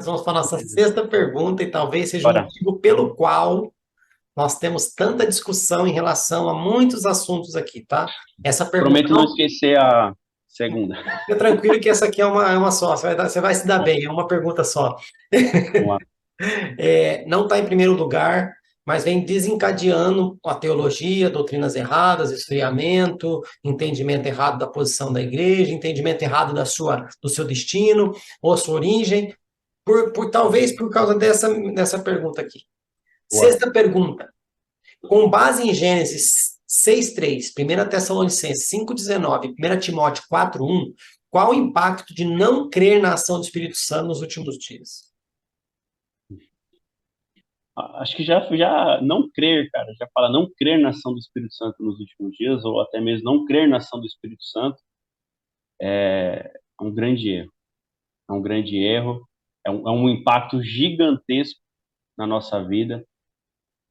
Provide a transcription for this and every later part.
vamos para a nossa sexta pergunta e talvez seja o Bora. motivo pelo qual nós temos tanta discussão em relação a muitos assuntos aqui, tá? Essa pergunta Prometo não não esquecer a segunda. fica tranquilo que essa aqui é uma só, você vai se dar bem, é uma pergunta só. Vamos lá. Não está em primeiro lugar, mas vem desencadeando a teologia, doutrinas erradas, esfriamento, entendimento errado da posição da igreja, entendimento errado do seu destino ou sua origem, talvez por causa dessa pergunta aqui. Bora. Sexta pergunta. Com base em Gênesis 6:3, 1 Tessalonicenses 5:19, 1 Timóteo 4:1, qual o impacto de não crer na ação do Espírito Santo nos últimos dias? Acho que já não crer, cara, já fala não crer na ação do Espírito Santo nos últimos dias, ou até mesmo não crer na ação do Espírito Santo, é um grande erro. É um grande erro, é um impacto gigantesco na nossa vida.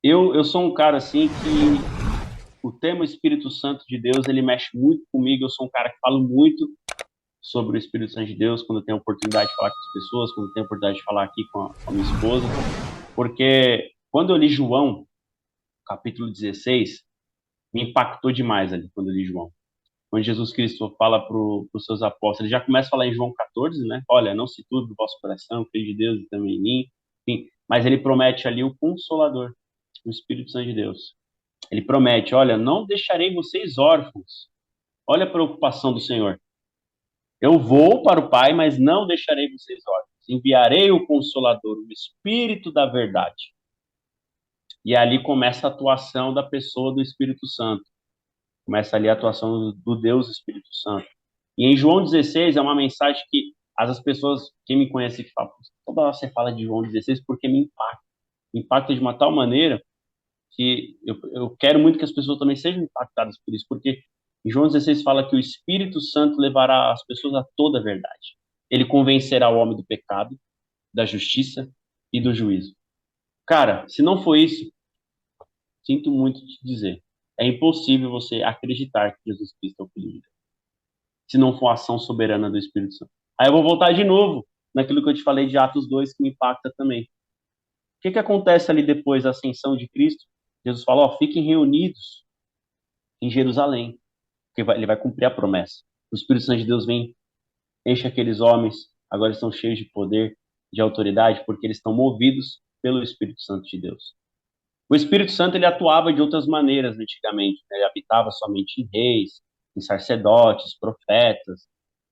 Eu sou um cara, assim, que o tema Espírito Santo de Deus, ele mexe muito comigo. Eu sou um cara que falo muito sobre o Espírito Santo de Deus quando eu tenho a oportunidade de falar com as pessoas, quando eu tenho a oportunidade de falar aqui com a minha esposa, porque quando eu li João, capítulo 16, me impactou demais ali, quando eu li João. Quando Jesus Cristo fala para os seus apóstolos, ele já começa a falar em João 14, né? Olha, não se turbe o vosso coração, creio de Deus e também em mim. Enfim, mas ele promete ali o Consolador, o Espírito Santo de Deus. Ele promete, olha, não deixarei vocês órfãos. Olha a preocupação do Senhor. Eu vou para o Pai, mas não deixarei vocês órfãos. Enviarei o Consolador, o Espírito da Verdade. E ali começa a atuação da pessoa do Espírito Santo. Começa ali a atuação do Deus Espírito Santo. E em João 16 é uma mensagem que as pessoas, quem me conhece, que fala, toda hora você fala de João 16 porque me impacta. Me impacta de uma tal maneira que eu quero muito que as pessoas também sejam impactadas por isso, porque em João 16 fala que o Espírito Santo levará as pessoas a toda a verdade. Ele convencerá o homem do pecado, da justiça e do juízo. Cara, se não for isso, sinto muito te dizer, é impossível você acreditar que Jesus Cristo é o Filho de Deus, se não for a ação soberana do Espírito Santo. Aí eu vou voltar de novo naquilo que eu te falei de Atos 2, que me impacta também. O que acontece ali depois da ascensão de Cristo? Jesus fala, ó, fiquem reunidos em Jerusalém, porque ele vai cumprir a promessa. O Espírito Santo de Deus vem, enche aqueles homens, agora estão cheios de poder, de autoridade, porque eles estão movidos pelo Espírito Santo de Deus. O Espírito Santo ele atuava de outras maneiras antigamente, né? Ele habitava somente em reis, em sacerdotes, profetas.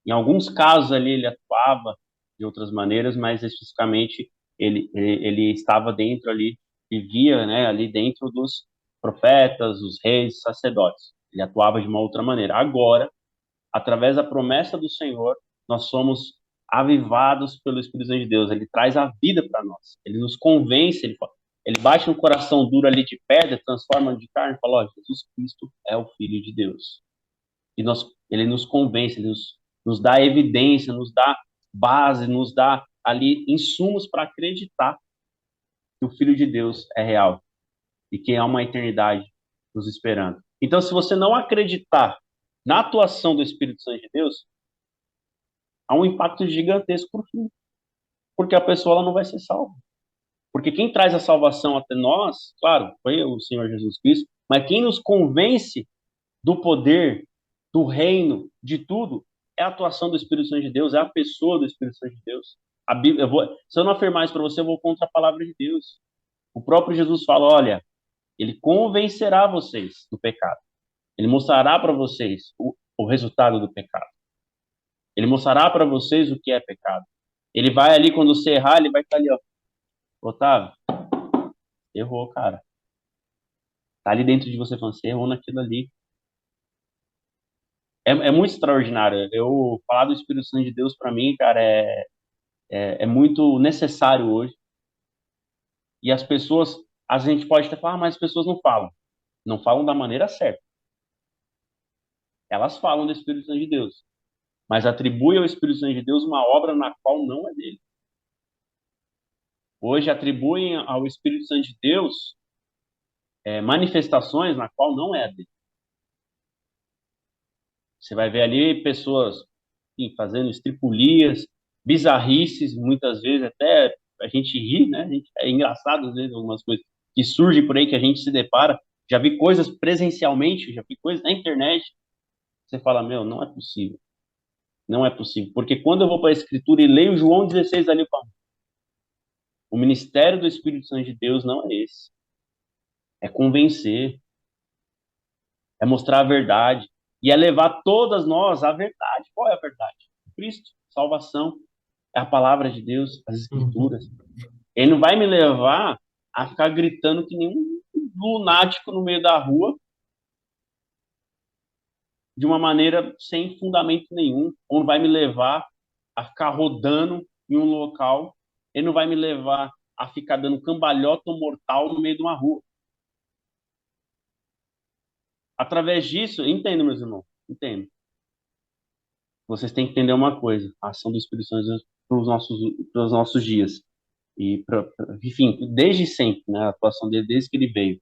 Em alguns casos ali ele atuava de outras maneiras, mas especificamente ele estava dentro ali, vivia, né, ali dentro dos profetas, os reis, sacerdotes. Ele atuava de uma outra maneira. Agora, através da promessa do Senhor, nós somos avivados pelo Espírito Santo de Deus. Ele traz a vida para nós. Ele nos convence, ele bate no coração duro ali de pedra, transforma de carne e fala, ó, Jesus Cristo é o Filho de Deus. E ele nos convence, nos dá evidência, nos dá base, nos dá ali insumos para acreditar que o Filho de Deus é real e que há uma eternidade nos esperando. Então, se você não acreditar na atuação do Espírito Santo de Deus, há um impacto gigantesco para o fim, porque a pessoa ela não vai ser salva. Porque quem traz a salvação até nós, claro, foi o Senhor Jesus Cristo, mas quem nos convence do poder, do reino, de tudo, é a atuação do Espírito Santo de Deus, é a pessoa do Espírito Santo de Deus. A Bíblia, se eu não afirmar isso para você, eu vou contra a palavra de Deus. O próprio Jesus fala, olha, ele convencerá vocês do pecado. Ele mostrará para vocês o resultado do pecado. Ele mostrará para vocês o que é pecado. Ele vai ali, quando você errar, ele vai estar ali, ó. Otávio, errou, cara. Tá ali dentro de você falando, você errou naquilo ali. É muito extraordinário. Eu falar do Espírito Santo de Deus, para mim, cara, é muito necessário hoje. E as pessoas, a gente pode até falar, mas as pessoas não falam. Não falam da maneira certa. Elas falam do Espírito Santo de Deus, mas atribuem ao Espírito Santo de Deus uma obra na qual não é dele. Hoje atribuem ao Espírito Santo de Deus manifestações na qual não é dele. Você vai ver ali pessoas, enfim, fazendo estripulias, bizarrices, muitas vezes até a gente ri, né? É engraçado às vezes algumas coisas que surgem por aí que a gente se depara. Já vi coisas presencialmente, já vi coisas na internet. Você fala, meu, não é possível. Não é possível. Porque quando eu vou para a Escritura e leio João 16 ali, eu falo, o ministério do Espírito Santo de Deus não é esse. É convencer, é mostrar a verdade e é levar todas nós à verdade. Qual é a verdade? Cristo, salvação, é a palavra de Deus, as Uhum. Escrituras. Ele não vai me levar a ficar gritando que nem um lunático no meio da rua de uma maneira sem fundamento nenhum. Ou não vai me levar a ficar rodando em um local. Ele não vai me levar a ficar dando cambalhota mortal no meio de uma rua. Através disso, entendo, meus irmãos, entendo. Vocês têm que entender uma coisa: a ação do Espírito Santo para os nossos dias. E, enfim, desde sempre, né, a atuação dele, desde que ele veio.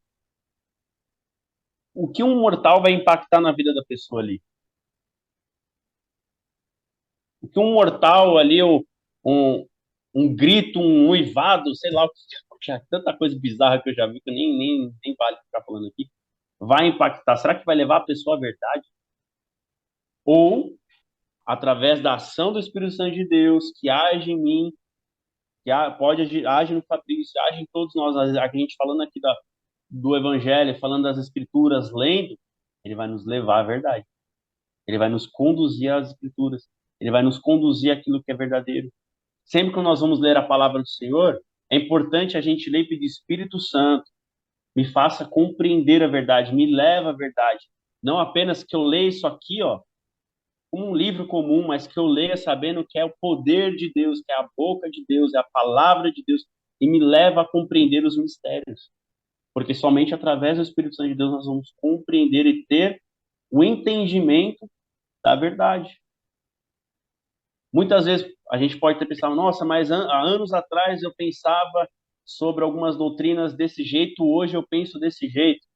O que um mortal vai impactar na vida da pessoa ali? O que um mortal ali, um, um grito, um uivado, sei lá, tanta coisa bizarra que eu já vi que nem vale ficar falando aqui, vai impactar? Será que vai levar a pessoa à verdade? Ou, através da ação do Espírito Santo de Deus, que age em mim, que pode agir, age no Fabrício, age em todos nós, a gente falando aqui do Evangelho, falando das Escrituras, lendo, ele vai nos levar à verdade. Ele vai nos conduzir às Escrituras. Ele vai nos conduzir àquilo que é verdadeiro. Sempre que nós vamos ler a palavra do Senhor, é importante a gente ler e pedir: Espírito Santo, me faça compreender a verdade, me leva à verdade. Não apenas que eu leia isso aqui, ó, como um livro comum, mas que eu leia sabendo que é o poder de Deus, que é a boca de Deus, é a palavra de Deus, e me leva a compreender os mistérios. Porque somente através do Espírito Santo de Deus nós vamos compreender e ter o entendimento da verdade. Muitas vezes a gente pode ter pensado, nossa, mas há anos atrás eu pensava sobre algumas doutrinas desse jeito, hoje eu penso desse jeito.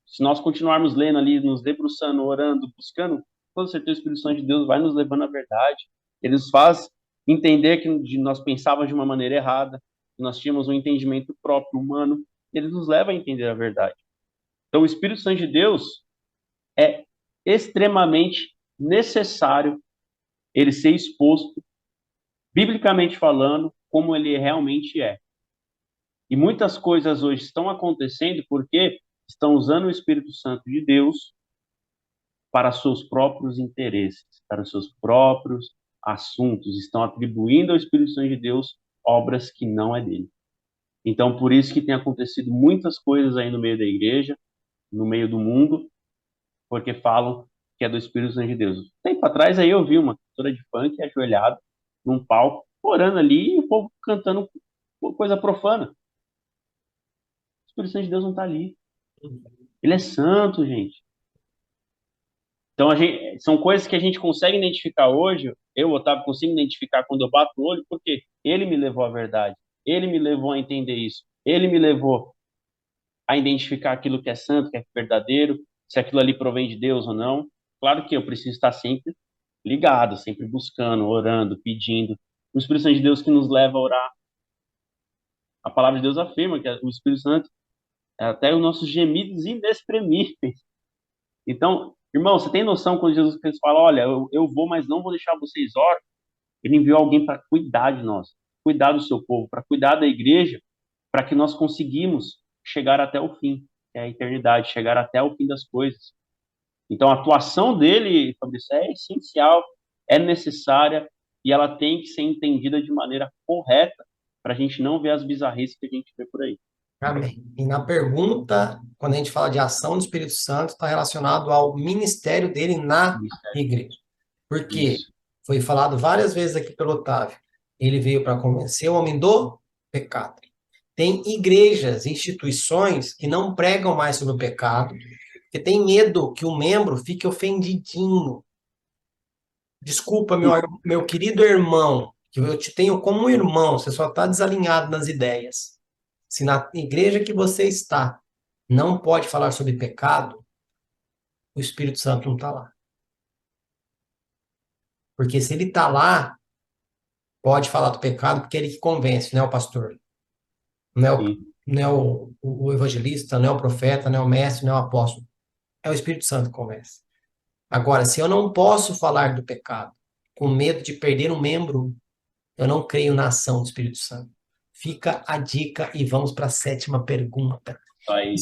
Se nós continuarmos lendo ali, nos debruçando, orando, buscando, com toda certeza o Espírito Santo de Deus vai nos levando à verdade. Ele nos faz entender que nós pensávamos de uma maneira errada, que nós tínhamos um entendimento próprio, humano. Ele nos leva a entender a verdade. Então, o Espírito Santo de Deus é extremamente necessário ele ser exposto, biblicamente falando, como ele realmente é. E muitas coisas hoje estão acontecendo porque estão usando o Espírito Santo de Deus para seus próprios interesses, para os seus próprios assuntos, estão atribuindo ao Espírito Santo de Deus obras que não é dele. Então, por isso que tem acontecido muitas coisas aí no meio da igreja, no meio do mundo, porque falam que é do Espírito Santo de Deus. Tempo atrás aí eu vi uma cantora de funk ajoelhada num palco, orando ali, e o povo cantando coisa profana. O Espírito Santo de Deus não está ali. Ele é santo, gente. Então, são coisas que a gente consegue identificar hoje. Eu, Otávio, consigo identificar quando eu bato o olho, porque ele me levou à verdade. Ele me levou a entender isso. Ele me levou a identificar aquilo que é santo, que é verdadeiro, se aquilo ali provém de Deus ou não. Claro que eu preciso estar sempre ligado, sempre buscando, orando, pedindo. O Espírito Santo de Deus que nos leva a orar. A palavra de Deus afirma que o Espírito Santo é até os nossos gemidos inexprimíveis. Então, irmão, você tem noção quando Jesus Cristo fala, olha, eu vou, mas não vou deixar vocês órfãos? Ele enviou alguém para cuidar de nós, cuidar do seu povo, para cuidar da igreja, para que nós conseguimos chegar até o fim, que é a eternidade, chegar até o fim das coisas. Então, a atuação dele, Fabrício, é essencial, é necessária e ela tem que ser entendida de maneira correta para a gente não ver as bizarrices que a gente vê por aí. Amém. E na pergunta, quando a gente fala de ação do Espírito Santo, está relacionado ao ministério dele na igreja. Porque Isso. foi falado várias vezes aqui pelo Otávio, ele veio para convencer o homem do pecado. Tem igrejas, instituições que não pregam mais sobre o pecado, porque tem medo que o membro fique ofendidinho. Desculpa, meu querido irmão, que eu te tenho como irmão, você só está desalinhado nas ideias. Se na igreja que você está não pode falar sobre pecado, o Espírito Santo não está lá. Porque se ele está lá, pode falar do pecado porque é ele que convence, não é o pastor. Não é o, Sim. não é o evangelista, não é o profeta, não é o mestre, não é o apóstolo. É o Espírito Santo que convence. Agora, se eu não posso falar do pecado com medo de perder um membro, eu não creio na ação do Espírito Santo. Fica a dica e vamos para a 7ª pergunta. Aí.